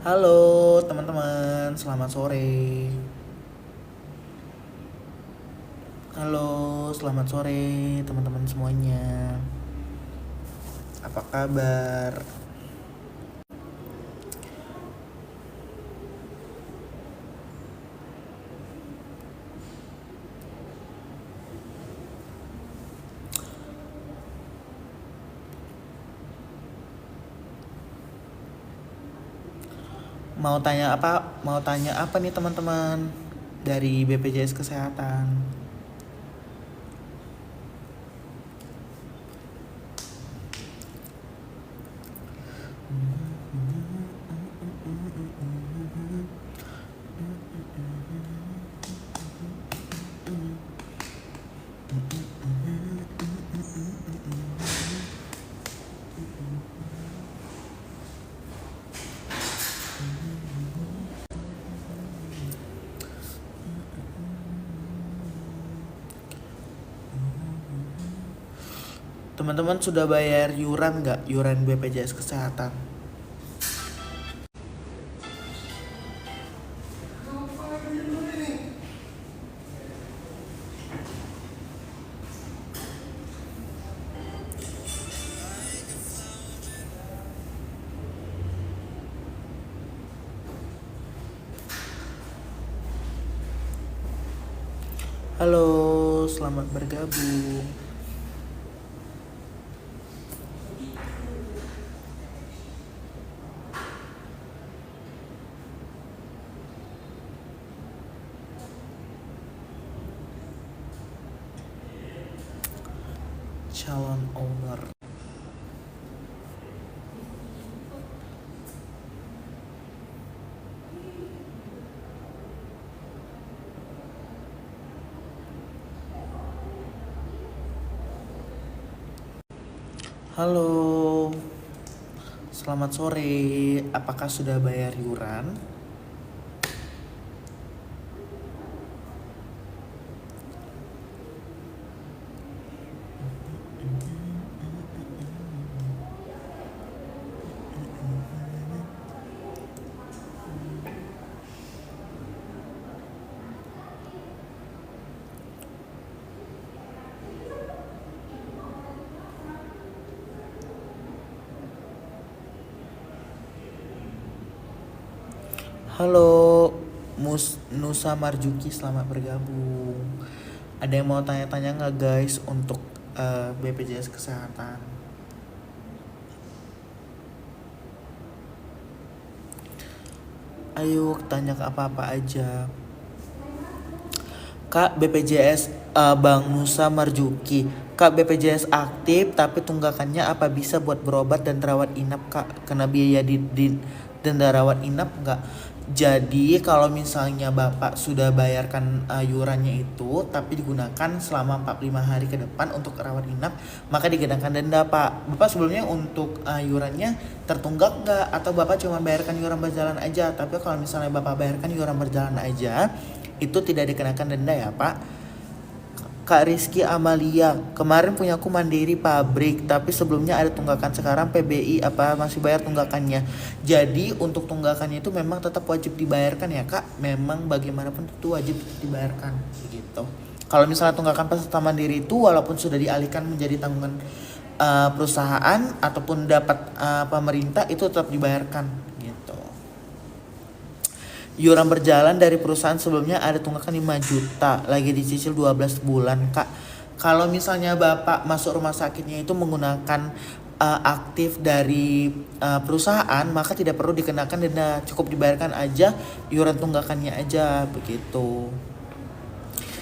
Halo teman-teman, selamat sore. Halo, selamat sore teman-teman semuanya. Apa kabar? Mau tanya apa nih teman-teman dari BPJS Kesehatan? Teman-teman sudah bayar yuran nggak? Yuran BPJS Kesehatan? Halo, selamat bergabung. Calon owner. Halo, selamat sore. Apakah sudah bayar yuran? Halo, Nusa Marjuki, selamat bergabung. Ada yang mau tanya-tanya nggak guys untuk BPJS Kesehatan? Ayo tanya ke apa-apa aja. Kak BPJS, Bang Nusa Marjuki. Kak BPJS aktif tapi tunggakannya apa bisa buat berobat dan rawat inap kak? Kena biaya di denda rawat inap nggak? Jadi kalau misalnya Bapak sudah bayarkan yurannya itu tapi digunakan selama 45 hari ke depan untuk rawat inap, maka dikenakan denda Pak. Bapak sebelumnya untuk yurannya tertunggak nggak? Atau Bapak cuma bayarkan yuran berjalan aja? Tapi kalau misalnya Bapak bayarkan yuran berjalan aja, itu tidak dikenakan denda ya Pak. Kak Rizky Amalia, kemarin punya aku Mandiri Pabrik, tapi sebelumnya ada tunggakan, sekarang PBI apa masih bayar tunggakannya. Jadi untuk tunggakannya itu memang tetap wajib dibayarkan ya Kak, memang bagaimanapun itu wajib dibayarkan begitu. Kalau misalnya tunggakan peserta Mandiri itu walaupun sudah dialihkan menjadi tanggungan perusahaan ataupun dapat pemerintah, itu tetap dibayarkan gitu. Yuran berjalan dari perusahaan sebelumnya ada tunggakan 5 juta, lagi dicicil 12 bulan Kak. Kalau misalnya Bapak masuk rumah sakitnya itu menggunakan aktif dari perusahaan, maka tidak perlu dikenakan denda, cukup dibayarkan aja yuran tunggakannya aja begitu.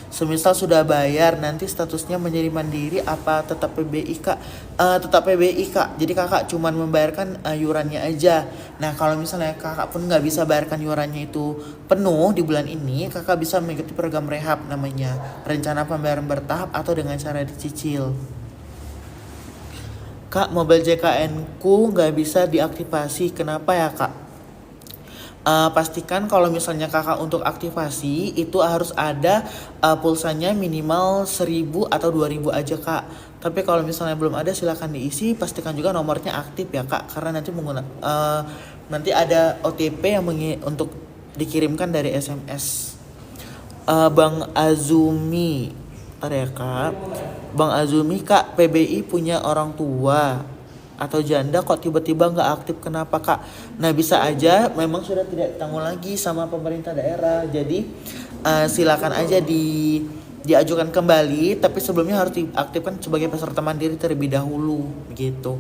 Semisal sudah bayar, nanti statusnya menjadi mandiri apa tetap PBI Kak? Tetap PBI Kak, jadi kakak cuman membayarkan yurannya aja. Nah kalau misalnya kakak pun nggak bisa bayarkan yurannya itu penuh di bulan ini, kakak bisa mengikuti program rehab namanya rencana pembayaran bertahap atau dengan cara dicicil. Kak, mobil JKN ku nggak bisa diaktifasi, kenapa ya Kak? pastikan kalau misalnya kakak untuk aktivasi itu harus ada pulsanya minimal 1.000 atau 2.000 aja kak. Tapi kalau misalnya belum ada silahkan diisi, pastikan juga nomornya aktif ya kak, karena nanti ada OTP yang untuk dikirimkan dari SMS. Bang Azumi, ntar ya kak. Bang Azumi, kak PBI punya orang tua atau janda kok tiba-tiba nggak aktif, kenapa kak? Nah bisa aja memang sudah tidak ditanggung lagi sama pemerintah daerah, jadi silakan aja diajukan kembali, tapi sebelumnya harus diaktifkan sebagai peserta mandiri terlebih dahulu gitu.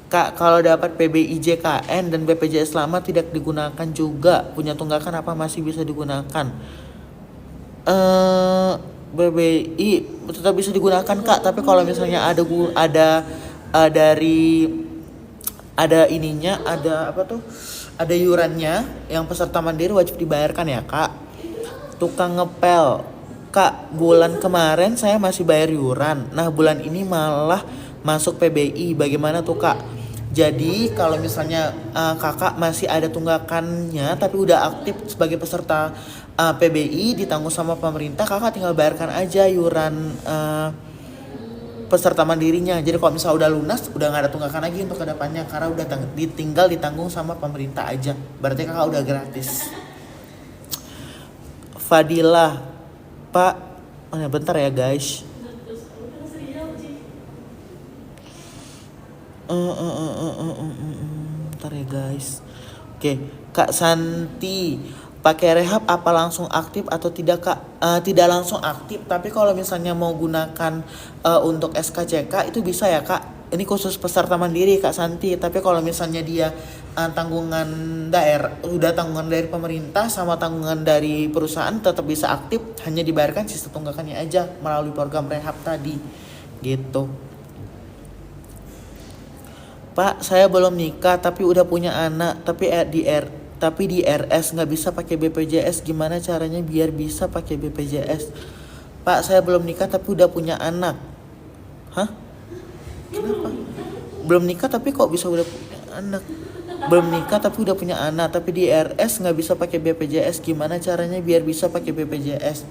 Kak, kalau dapat PBI JKN dan BPJS lama tidak digunakan juga, punya tunggakan apa masih bisa digunakan? BBI tetap bisa digunakan kak, tapi kalau misalnya dari ada ininya, ada apa tuh, ada iurannya yang peserta mandiri wajib dibayarkan ya kak. Tukang ngepel, kak bulan kemarin saya masih bayar iuran, nah bulan ini malah masuk PBI, bagaimana tuh kak? Jadi kalau misalnya kakak masih ada tunggakannya tapi udah aktif sebagai peserta PBI ditanggung sama pemerintah, kakak tinggal bayarkan aja iuran peserta mandirinya. Jadi kalau misalnya udah lunas, udah nggak ada tunggakan lagi untuk kedepannya, karena udah tinggal ditanggung sama pemerintah aja. Berarti kakak udah gratis. Fadilah, Pak, bentar ya guys. Bentar ya guys. Oke, Kak Santi, pakai rehab apa langsung aktif atau tidak kak? Tidak langsung aktif, tapi kalau misalnya mau gunakan untuk SKCK itu bisa ya kak. Ini khusus peserta mandiri kak Santi, tapi kalau misalnya dia tanggungan daerah, udah tanggungan dari pemerintah sama tanggungan dari perusahaan, tetap bisa aktif, hanya dibayarkan sisa tunggakannya aja melalui program rehab tadi gitu. Pak, saya belum nikah tapi udah punya anak, tapi di RS nggak bisa pakai BPJS, gimana caranya biar bisa pakai BPJS? Pak, saya belum nikah tapi udah punya anak. Hah? Kenapa? Belum nikah tapi kok bisa udah punya anak? Belum nikah tapi udah punya anak, tapi di RS nggak bisa pakai BPJS, gimana caranya biar bisa pakai BPJS?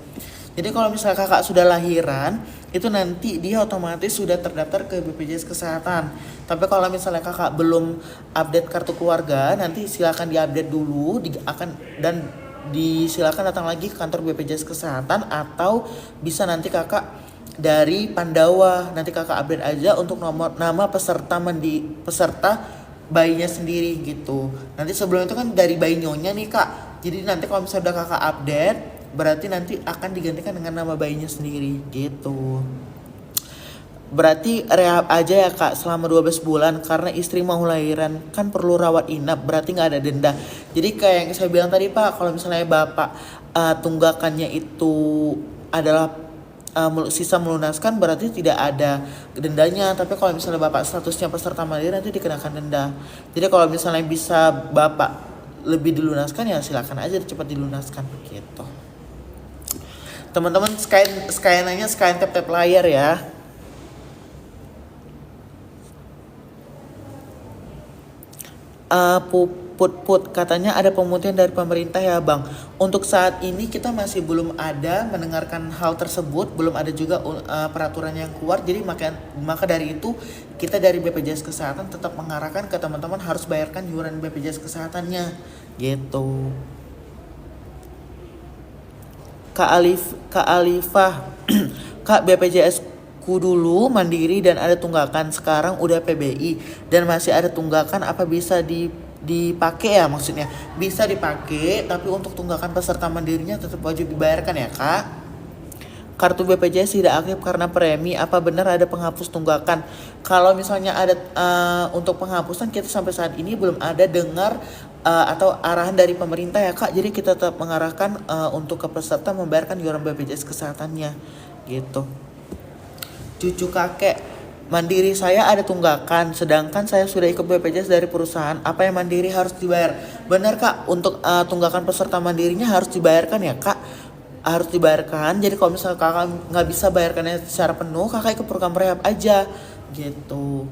Jadi kalau misalnya kakak sudah lahiran, itu nanti dia otomatis sudah terdaftar ke BPJS Kesehatan. Tapi kalau misalnya kakak belum update kartu keluarga, nanti silakan diupdate dulu, dan disilakan datang lagi ke kantor BPJS Kesehatan, atau bisa nanti kakak dari Pandawa, nanti kakak update aja untuk nama peserta bayinya sendiri gitu. Nanti sebelum itu kan dari bayi nyonya nih kak. Jadi nanti kalau misalnya udah kakak update, berarti nanti akan digantikan dengan nama bayinya sendiri gitu. Berarti rehab aja ya kak selama 12 bulan, karena istri mau lahiran kan perlu rawat inap, berarti gak ada denda. Jadi kayak yang saya bilang tadi pak, kalau misalnya bapak tunggakannya itu adalah sisa melunaskan, berarti tidak ada dendanya. Tapi kalau misalnya bapak statusnya peserta mandiri, nanti dikenakan denda. Jadi kalau misalnya bisa bapak lebih dilunaskan, ya silakan aja cepat dilunaskan gitu. Teman-teman sekalian tap layar ya. Put katanya ada pemutihan dari pemerintah ya bang. Untuk saat ini kita masih belum ada mendengarkan hal tersebut, belum ada juga peraturan yang keluar. Jadi maka dari itu kita dari BPJS Kesehatan tetap mengarahkan ke teman-teman harus bayarkan iuran BPJS Kesehatannya gitu. Kak Alifah, Kak BPJS ku dulu mandiri dan ada tunggakan, sekarang udah PBI dan masih ada tunggakan, apa bisa dipakai ya, maksudnya bisa dipakai, tapi untuk tunggakan peserta mandirinya tetap wajib dibayarkan ya kak. Kartu BPJS tidak aktif karena premi, apa benar ada penghapus tunggakan? Kalau misalnya ada untuk penghapusan, kita sampai saat ini belum ada dengar atau arahan dari pemerintah ya kak. Jadi kita tetap mengarahkan untuk ke peserta membayarkan iuran BPJS Kesehatannya gitu. Cucu kakek, mandiri saya ada tunggakan, sedangkan saya sudah ikut BPJS dari perusahaan, apa yang mandiri harus dibayar? Benar kak, untuk tunggakan peserta mandirinya harus dibayarkan ya kak, harus dibayarkan. Jadi kalau misalnya kakak nggak bisa bayarkannya secara penuh, kakak ikut program rehab aja gitu.